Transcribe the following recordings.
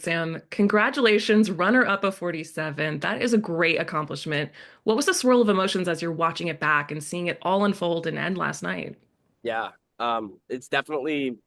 Sam, congratulations, runner up of 47. That is a great accomplishment. What was the swirl of emotions as you're watching it back and seeing it all unfold and end last night? Yeah, it's definitely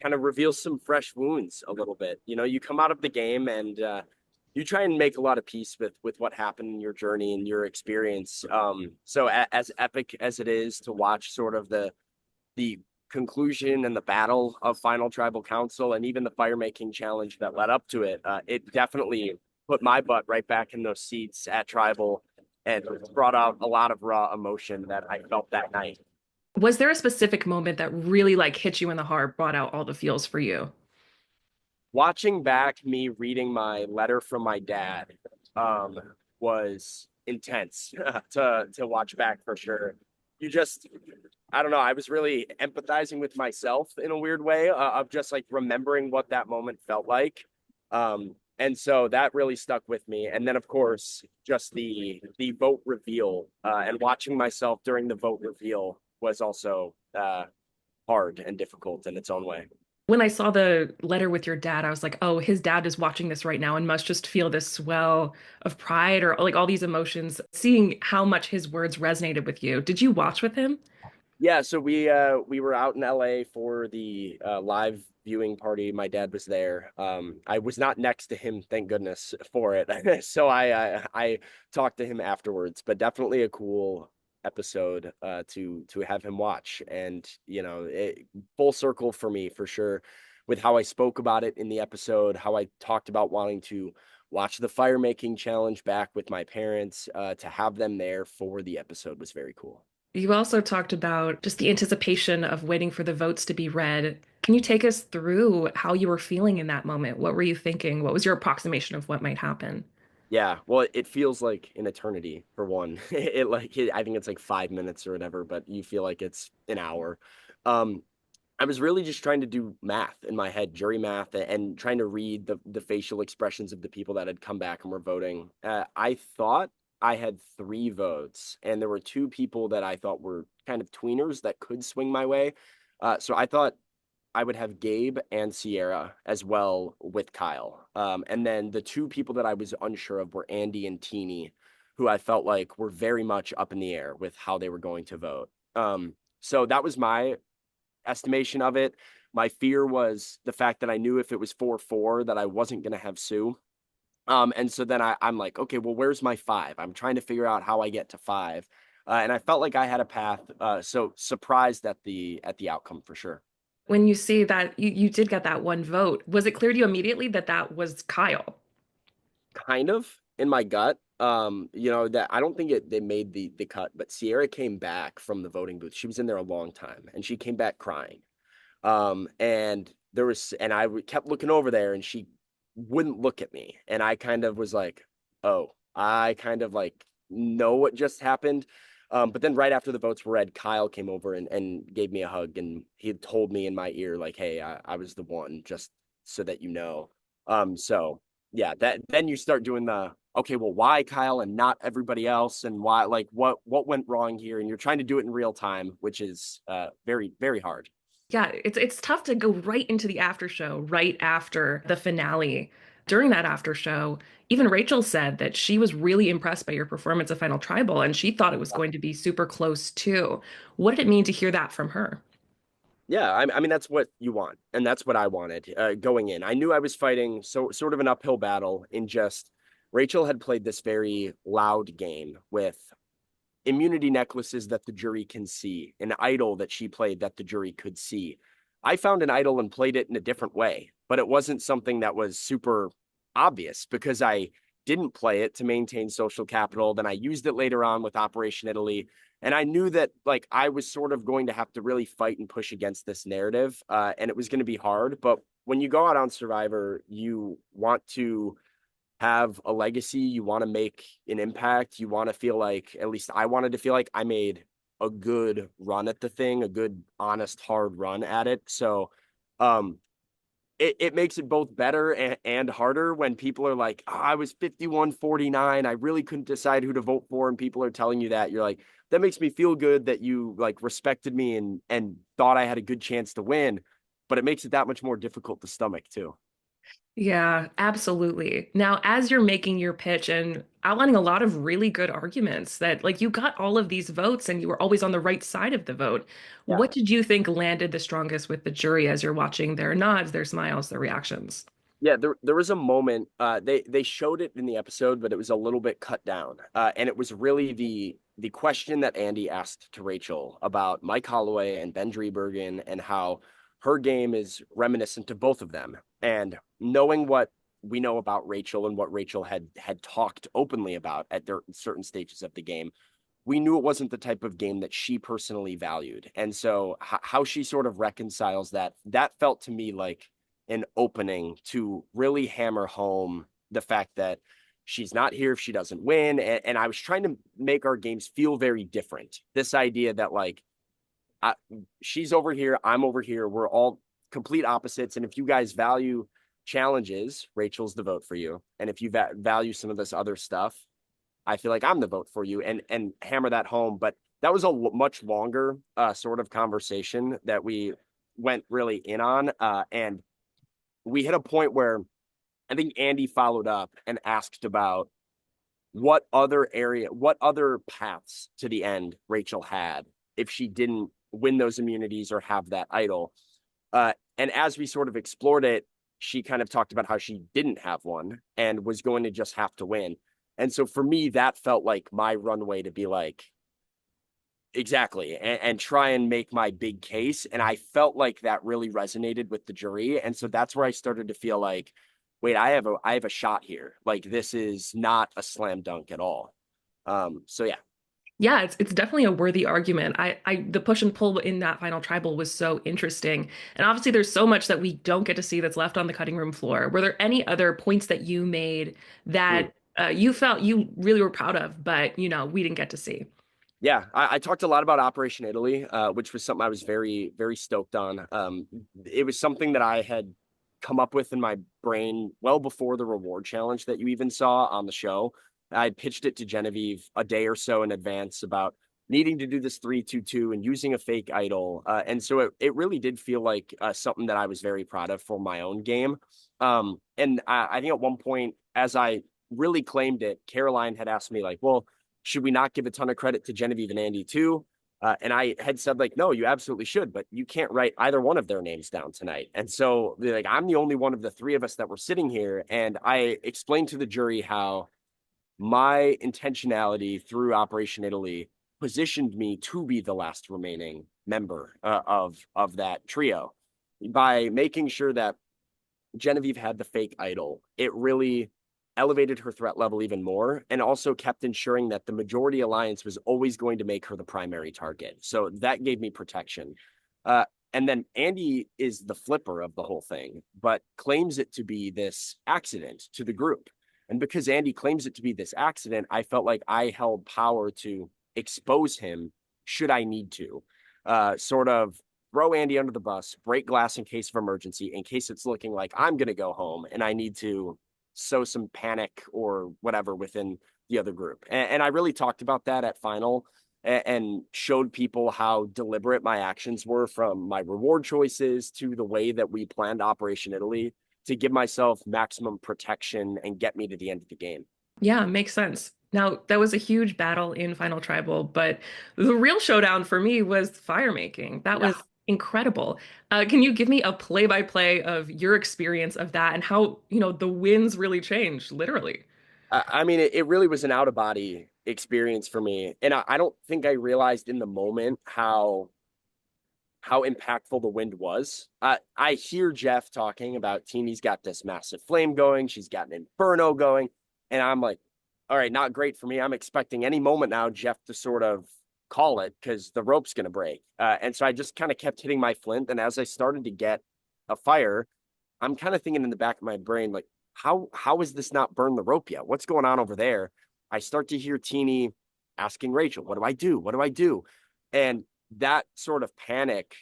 kind of reveals some fresh wounds a little bit. You know, you come out of the game and you try and make a lot of peace with what happened in your journey and your experience. As epic as it is to watch sort of the conclusion and the battle of Final Tribal Council and even the fire making challenge that led up to it, it definitely put my butt right back in those seats at Tribal and brought out a lot of raw emotion that I felt that night. Was there a specific moment that really hit you in the heart, brought out all the feels for you? Watching back me reading my letter from my dad um, was intense to watch back for sure. You just, I don't know, I was really empathizing with myself in a weird way of just like remembering what that moment felt like. And so that really stuck with me. And then, of course, just the vote reveal and watching myself during the vote reveal was also hard and difficult in its own way. When I saw the letter with your dad, I was like, oh, his dad is watching this right now and must just feel this swell of pride or like all these emotions, seeing how much his words resonated with you. Did you watch with him? Yeah, so we were out in LA for the live viewing party. My dad was there. I was not next to him, thank goodness for it. So I talked to him afterwards, but definitely a cool episode to have him watch. And you know, full circle for me for sure with how I spoke about it in the episode, how I talked about wanting to watch the fire making challenge back with my parents. To have them there for the episode was very cool. You also talked about just the anticipation of waiting for the votes to be read. Can you take us through how you were feeling in that moment? What were you thinking? What was your approximation of what might happen? Yeah, well, it feels like an eternity for one. I think it's like 5 minutes or whatever, but you feel like it's an hour. Um, I was really just trying to do math in my head, jury math, and trying to read the facial expressions of the people that had come back and were voting. I thought I had three votes, and there were two people that I thought were kind of tweeners that could swing my way. So I thought I would have Gabe and Sierra as well with Kyle. And then the two people that I was unsure of were Andy and Teeny, who I felt like were very much up in the air with how they were going to vote. So that was my estimation of it. My fear was the fact that I knew if it was 4-4 that I wasn't going to have Sue. And so then I'm like, okay, well, where's my five? I'm trying to figure out how I get to five. And I felt like I had a path. So surprised at the outcome for sure. When you see that you did get that one vote, was it clear to you immediately that that was Kyle? Kind of in my gut. You know, that I don't think they made the cut, but Sierra came back from the voting booth. She was in there a long time and she came back crying. And there was, and kept looking over there and she wouldn't look at me. And I kind of was like, oh, I kind of like know what just happened. But then right after the votes were read, Kyle came over and gave me a hug and he had told me in my ear, like, hey, I was the one, just so that you know. So yeah, that then you start doing the okay, well, why Kyle and not everybody else, and why, like, what went wrong here, and you're trying to do it in real time, which is very very hard. Yeah, it's tough to go right into the after show right after the finale. During that after show, even Rachel said that she was really impressed by your performance of Final Tribal and she thought it was going to be super close too. What did it mean to hear that from her? Yeah, I mean that's what you want, and that's what I wanted going in. I knew I was fighting sort of an uphill battle in just Rachel had played this very loud game with immunity necklaces that the jury can see, an idol that she played that the jury could see. I found an idol and played it in a different way, but it wasn't something that was super obvious because I didn't play it to maintain social capital. Then I used it later on with Operation Italy. And I knew that like I was sort of going to have to really fight and push against this narrative. And it was going to be hard. But when you go out on Survivor, you want to have a legacy, you want to make an impact, you want to feel like, at least I wanted to feel like I made a good run at the thing, a good, honest, hard run at it. So um it makes it both better and harder when people are like, oh, I was 51-49. I really couldn't decide who to vote for. And people are telling you that. You're like, that makes me feel good that you like respected me and thought I had a good chance to win. But it makes it that much more difficult to stomach too. Yeah, absolutely. Now, as you're making your pitch and outlining a lot of really good arguments that like you got all of these votes and you were always on the right side of the vote, Yeah. what did you think landed the strongest with the jury as you're watching their nods, their smiles, their reactions? Yeah, there was a moment, they showed it in the episode, but it was a little bit cut down. And it was really the question that Andy asked to Rachel about Mike Holloway and Ben Driebergen and how her game is reminiscent of both of them. And knowing what we know about Rachel and what Rachel had talked openly about at their certain stages of the game, we knew it wasn't the type of game that she personally valued. And so how she sort of reconciles that, that felt to me like an opening to really hammer home the fact that she's not here if she doesn't win. And I was trying to make our games feel very different. This idea that like I, she's over here, I'm over here, we're all complete opposites. And if you guys value challenges, Rachel's the vote for you. And if you value some of this other stuff, I feel like I'm the vote for you, and hammer that home. But that was a much longer sort of conversation that we went really in on. And we hit a point where I think Andy followed up and asked about what other paths to the end Rachel had if she didn't win those immunities or have that idol. And as we sort of explored it, she kind of talked about how she didn't have one and was going to just have to win. And so for me, that felt like my runway to be like, exactly, and try and make my big case. And I felt like that really resonated with the jury. And so that's where I started to feel like, wait, I have a shot here. Like this is not a slam dunk at all. So yeah. Yeah, it's definitely a worthy argument. I the push and pull in that final tribal was so interesting. And obviously there's so much that we don't get to see that's left on the cutting room floor. Were there any other points that you made Mm. that you felt you really were proud of, but we didn't get to see? Yeah, I talked a lot about Operation Italy, which was something I was very, very stoked on. It was something that I had come up with in my brain well before the reward challenge that you even saw on the show. I pitched it to Genevieve a day or so in advance about needing to do this 3-2-2 and using a fake idol. And so it really did feel like something that I was very proud of for my own game. And I think at one point, as I really claimed it, Caroline had asked me, like, well, should we not give a ton of credit to Genevieve and Andy too? And I had said like, no, you absolutely should, but you can't write either one of their names down tonight. And so like, I'm the only one of the three of us that were sitting here. And I explained to the jury how my intentionality through Operation Italy positioned me to be the last remaining member of that trio by making sure that Genevieve had the fake idol. It really elevated her threat level even more and also kept ensuring that the majority alliance was always going to make her the primary target. So that gave me protection. And then Andy is the flipper of the whole thing, but claims it to be this accident to the group. And because Andy claims it to be this accident, I felt like I held power to expose him should I need to. Sort of throw Andy under the bus, break glass in case of emergency, in case it's looking like I'm going to go home and I need to sow some panic or whatever within the other group. And I really talked about that at final and showed people how deliberate my actions were, from my reward choices to the way that we planned Operation Italy to give myself maximum protection and get me to the end of the game. Yeah, makes sense. Now, that was a huge battle in Final Tribal, but the real showdown for me was fire making. That Yeah. was incredible. Can you give me a play-by-play of your experience of that and how, the winds really changed, literally? I mean, it really was an out of body experience for me. And I don't think I realized in the moment how impactful the wind was. I hear Jeff talking about Teeny's got this massive flame going. She's got an inferno going. And I'm like, all right, not great for me. I'm expecting any moment now Jeff to sort of call it because the rope's going to break. And so I just kind of kept hitting my flint. And as I started to get a fire, I'm kind of thinking in the back of my brain, like, how is this not burned the rope yet? What's going on over there? I start to hear Teeny asking Rachel, what do I do? What do I do? And that sort of panic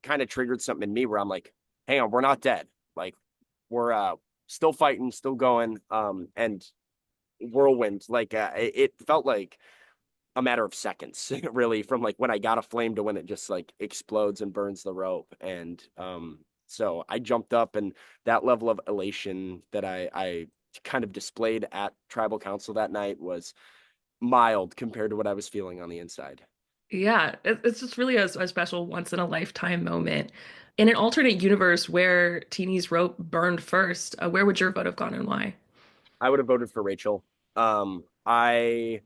kind of triggered something in me where I'm like, hang on, we're not dead. Like we're still fighting, still going. And whirlwind, like it felt like a matter of seconds, really, from like when I got a flame to when it just like explodes and burns the rope. And So I jumped up, and that level of elation that I kind of displayed at tribal council that night was mild compared to what I was feeling on the inside. Yeah, it's just really a special once in a lifetime moment. In an alternate universe where Teeny's rope burned first, where would your vote have gone and why? I would have voted for Rachel. I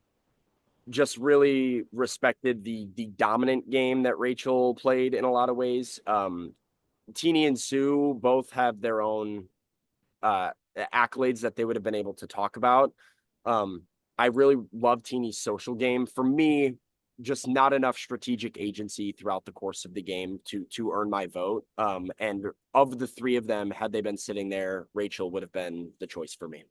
just really respected the dominant game that Rachel played in a lot of ways. Teeny and Sue both have their own uh, accolades that they would have been able to talk about. Um, I really love Teeny's social game. For me, just not enough strategic agency throughout the course of the game to earn my vote. And of the three of them, had they been sitting there, Rachel would have been the choice for me.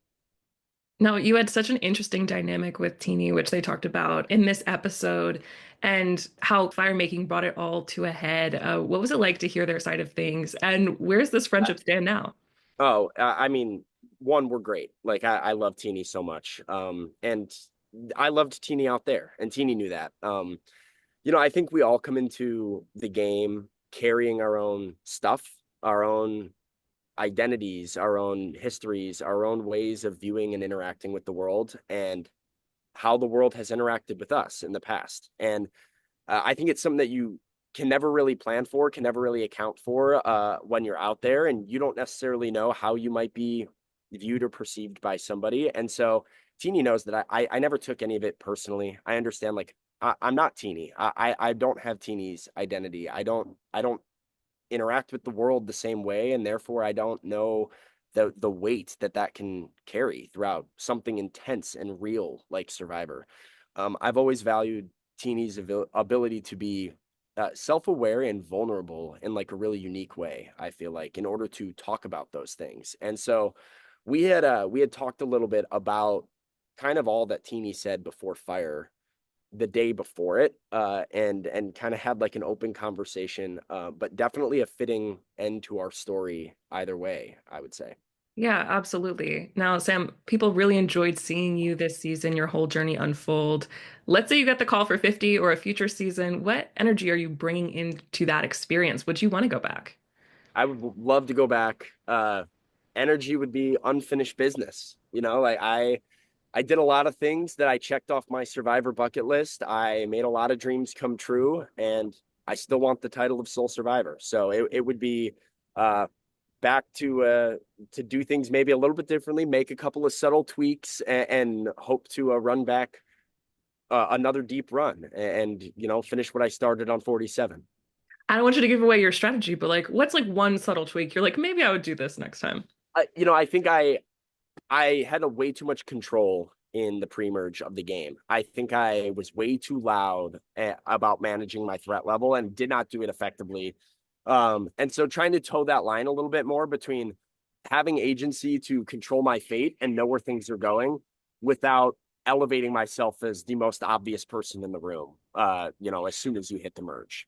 No, you had such an interesting dynamic with Teeny, which they talked about in this episode, and how fire making brought it all to a head. What was it like to hear their side of things? And where's this friendship stand now? Oh, I mean, one, we're great. Like I love Teeny so much. And I loved Teeny out there, and Teeny knew that. I think we all come into the game carrying our own stuff, our own identities, our own histories, our own ways of viewing and interacting with the world, and how the world has interacted with us in the past. And I think it's something that you can never really plan for, can never really account for when you're out there, and you don't necessarily know how you might be viewed or perceived by somebody. And so Teeny knows that I never took any of it personally. I understand, like, I'm not Teeny. I don't have Teeny's identity. I don't interact with the world the same way, and therefore I don't know the weight that can carry throughout something intense and real like Survivor. I've always valued Teeny's ability to be self-aware and vulnerable in like a really unique way, I feel like, in order to talk about those things. And so we had talked a little bit about kind of all that Teeny said before fire the day before it, and kind of had like an open conversation, but definitely a fitting end to our story either way, I would say. Yeah, absolutely. Now, Sam, people really enjoyed seeing you this season, your whole journey unfold. Let's say you get the call for 50 or a future season. What energy are you bringing into that experience? Would you want to go back? I would love to go back. Energy would be unfinished business. Like I did a lot of things that I checked off my Survivor bucket list. I made a lot of dreams come true, and I still want the title of sole survivor. So it would be uh, back to do things maybe a little bit differently, make a couple of subtle tweaks, and hope to run back another deep run, and finish what I started on 47. I don't want you to give away your strategy, but like, what's like one subtle tweak? You're like, maybe I would do this next time. I think I had a way too much control in the pre-merge of the game. I think I was way too loud about managing my threat level and did not do it effectively. And so trying to toe that line a little bit more between having agency to control my fate and know where things are going without elevating myself as the most obvious person in the room, as soon as you hit the merge.